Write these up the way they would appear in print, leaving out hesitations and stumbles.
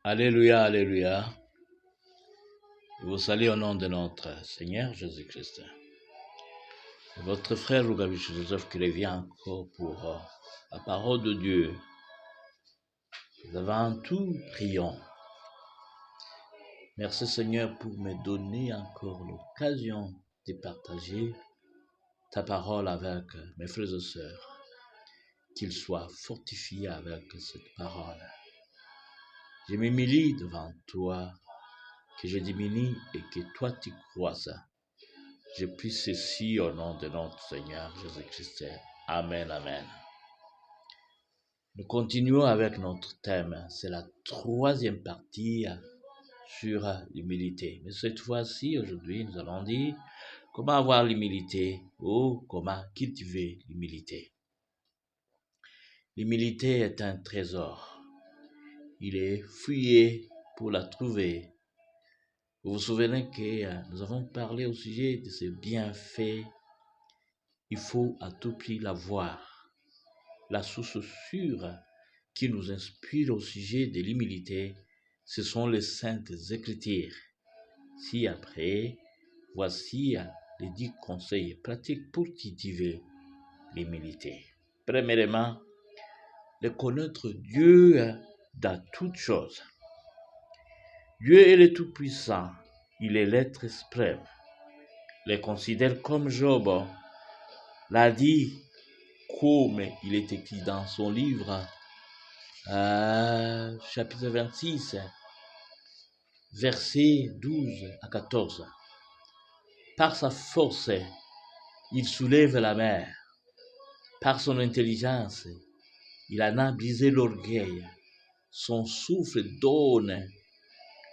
Alléluia, alléluia. Je vous salue au nom de notre Seigneur Jésus-Christ. Votre frère Lougabiche Joseph qui revient encore pour la parole de Dieu. Avant tout, prions. Merci Seigneur pour me donner encore l'occasion de partager ta parole avec mes frères et sœurs. Qu'ils soient fortifiés avec cette parole. Je m'humilie devant toi, que je diminue et que toi tu croisses. Je prie ceci au nom de notre Seigneur Jésus-Christ. Amen, amen. Nous continuons avec notre thème. C'est la troisième partie sur l'humilité. Mais cette fois-ci, aujourd'hui, nous allons dire comment avoir l'humilité ou comment cultiver l'humilité. L'humilité est un trésor. Il est fouillé pour la trouver. Vous vous souvenez que nous avons parlé au sujet de ce bienfait. Il faut à tout prix la voir. La source sûre qui nous inspire au sujet de l'humilité, ce sont les saintes écritures. Si après, voici les 10 conseils pratiques pour cultiver l'humilité. Premièrement, de connaître Dieu dans toutes choses. Dieu est le Tout-Puissant, il est l'être suprême. Les considère comme Job l'a dit, comme il est écrit dans son livre, chapitre 26, versets 12 à 14. Par sa force, il soulève la mer. Par son intelligence, il en a brisé l'orgueil. Son souffle donne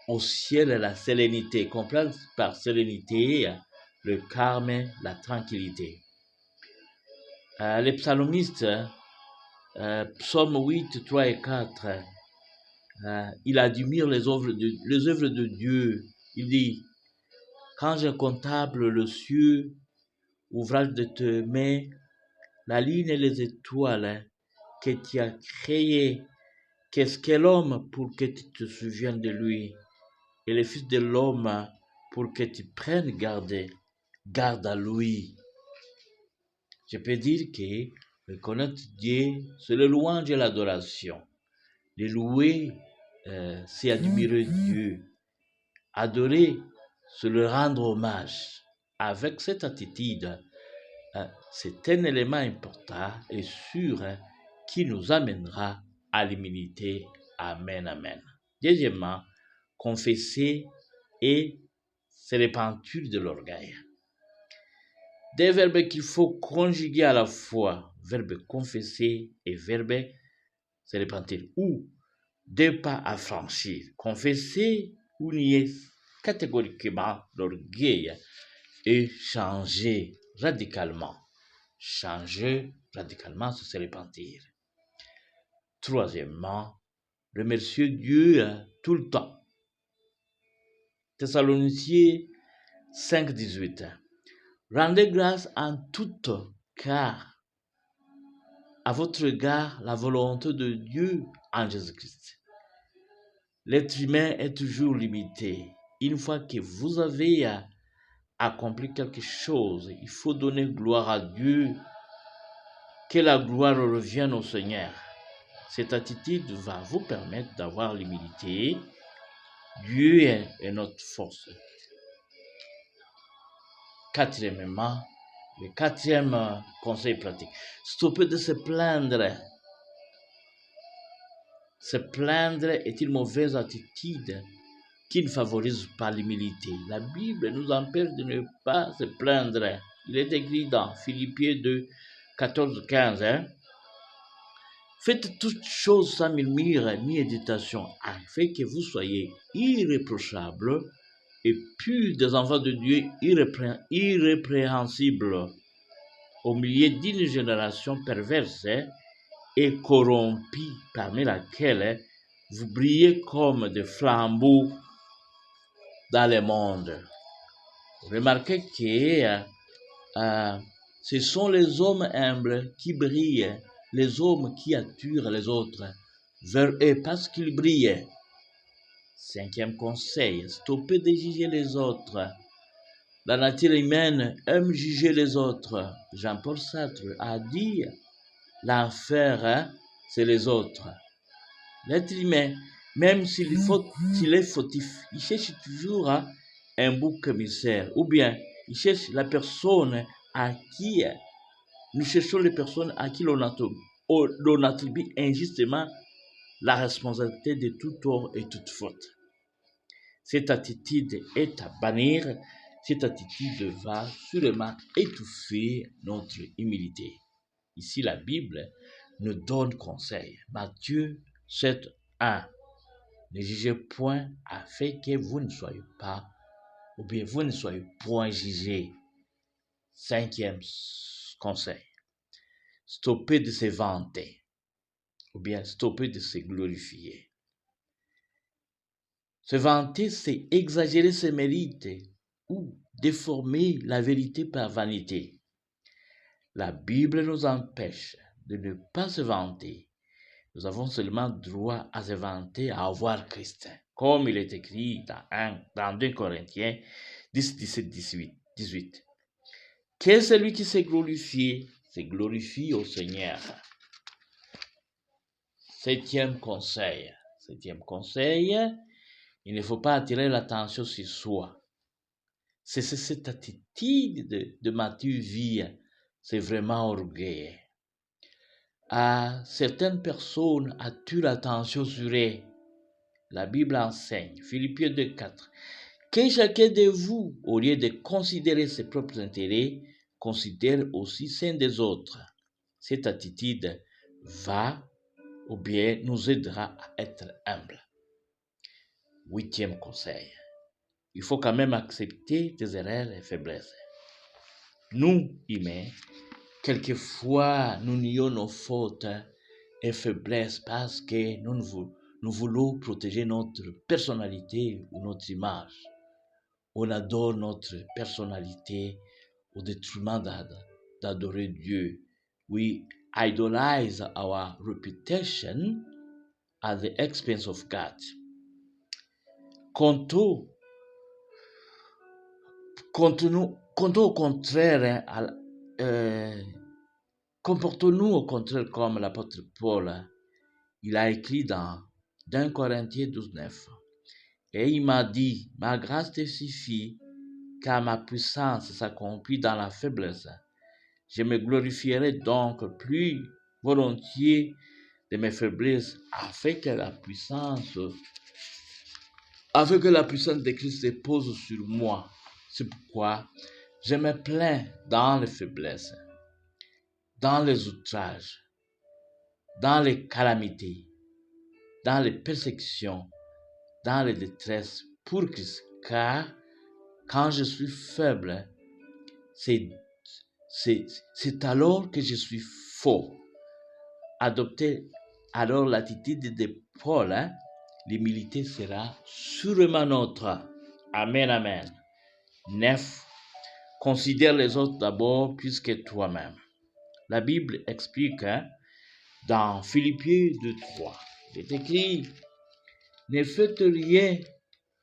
au ciel la sérénité, comprendre par sérénité le calme, la tranquillité. Les psalmistes, psaume 8, 3 et 4, il admire les œuvres de Dieu. Il dit, quand je contemple le ciel, ouvrage de tes mains, la lune et les étoiles que tu as créées, qu'est-ce que l'homme pour que tu te souviennes de lui? Et le Fils de l'homme pour que tu prennes garde à lui. Je peux dire que connaître Dieu, c'est le louange et l'adoration. Le louer, c'est admirer Dieu. Adorer, c'est le rendre hommage. Avec cette attitude, c'est un élément important et sûr qui nous amènera à l'humilité. Amen, amen. Deuxièmement, confesser et se repentir de l'orgueil. Des verbes qu'il faut conjuguer à la fois, verbe confesser et verbe se repentir, ou deux pas à franchir. Confesser ou nier catégoriquement l'orgueil et changer radicalement. Changer radicalement, c'est se repentir. Troisièmement, remercier Dieu tout le temps. Thessaloniciens 5, 18. Rendez grâce en tout, car à votre égard la volonté de Dieu en Jésus-Christ. L'être humain est toujours limité. Une fois que vous avez accompli quelque chose, il faut donner gloire à Dieu, que la gloire revienne au Seigneur. Cette attitude va vous permettre d'avoir l'humilité. Dieu est notre force. Quatrièmement, le quatrième conseil pratique, stopper de se plaindre. Se plaindre est une mauvaise attitude qui ne favorise pas l'humilité. La Bible nous empêche de ne pas se plaindre. Il est écrit dans Philippiens 2, 14, 15. Faites toutes choses sans murmure ni hésitation, afin que vous soyez irréprochables et purs des enfants de Dieu irrépréhensibles, au milieu d'une génération perverse et corrompue, parmi laquelle vous brillez comme des flambeaux dans le monde. Remarquez que ce sont les hommes humbles qui brillent, les hommes qui attirent les autres vers eux parce qu'ils brillent. 5e conseil, stopper de juger les autres. La nature humaine aime juger les autres. Jean-Paul Sartre a dit, l'enfer, c'est les autres. L'être humain, même s'il est fautif, il cherche toujours un bouc émissaire, ou bien il cherche la personne à qui, nous cherchons les personnes à qui l'on attribue injustement la responsabilité de tout tort et toute faute. Cette attitude est à bannir. Cette attitude va sûrement étouffer notre humilité. Ici, la Bible nous donne conseil. Matthieu 7, 1. Ne jugez point afin que vous ne soyez pas, ou bien vous ne soyez point jugés. 5e conseil. Stoppez de se vanter, ou bien stoppez de se glorifier. Se vanter, c'est exagérer ses mérites ou déformer la vérité par vanité. La Bible nous empêche de ne pas se vanter. Nous avons seulement droit à se vanter, à avoir Christ, comme il est écrit dans 2 Corinthiens 10, 17, 18. Que celui qui s'est glorifié au Seigneur. 7e conseil. Il ne faut pas attirer l'attention sur soi. C'est cette attitude de Matthieu vie, c'est vraiment orgueil. Certaines personnes attirent l'attention sur eux. La Bible enseigne, Philippiens 2, 4, que chacun de vous, au lieu de considérer ses propres intérêts, considère aussi ceux des autres. Cette attitude va ou bien nous aidera à être humbles. 8e conseil. Il faut quand même accepter des erreurs et faiblesses. Nous, humains, quelquefois, nous nions nos fautes et faiblesses parce que nous voulons protéger notre personnalité ou notre image. On adore notre personnalité au détriment d'adorer Dieu. We idolize our reputation at the expense of God. Comportons-nous au contraire comme l'apôtre Paul. Il a écrit dans 1 Corinthiens 12, 9. Et il m'a dit, ma grâce te suffit, car ma puissance s'accomplit dans la faiblesse. Je me glorifierai donc plus volontiers de mes faiblesses, afin que la puissance de Christ se pose sur moi. C'est pourquoi je me plains dans les faiblesses, dans les outrages, dans les calamités, dans les persécutions, dans les détresses pour Christ, car quand je suis faible, c'est alors que je suis fort. Adoptez alors l'attitude de Paul, l'humilité sera sûrement notre. Amen, amen. 9. Considère les autres d'abord plus que toi-même. La Bible explique dans Philippiens 2:3. Il est écrit, ne faites rien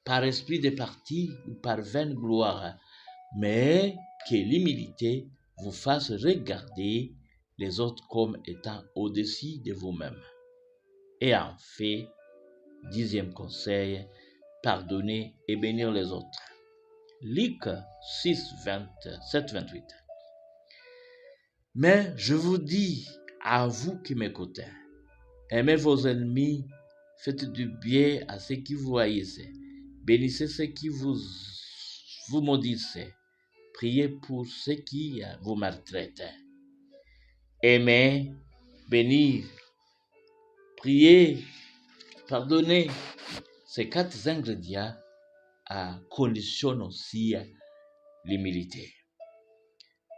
par esprit de parti ou par vaine gloire, mais que l'humilité vous fasse regarder les autres comme étant au-dessus de vous-même. Et en fait, 10e conseil, pardonner et bénir les autres. Luc 6, 27, 28. Mais je vous dis, à vous qui m'écoutez, aimez vos ennemis, faites du bien à ceux qui vous haïssent, bénissez ceux qui vous maudissent, priez pour ceux qui vous maltraitent. Aimer, bénir, prier, pardonner, ces 4 ingrédients conditionnent aussi l'humilité.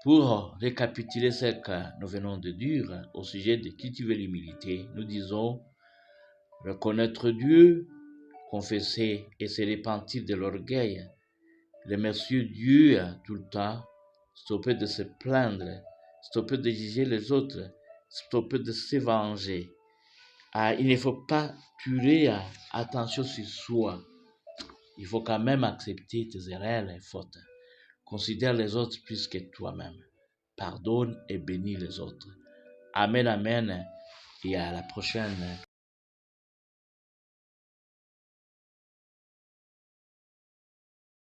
Pour récapituler ce que nous venons de dire au sujet de cultiver l'humilité, nous disons reconnaître Dieu, confesser et se repentir de l'orgueil, remercier Dieu tout le temps, stopper de se plaindre, stopper de juger les autres, stopper de se venger. Il ne faut pas tuer attention sur soi. il faut quand même accepter tes erreurs et fautes. Considère les autres plus que toi-même. Pardonne et bénis les autres. Amen, amen. Et à la prochaine.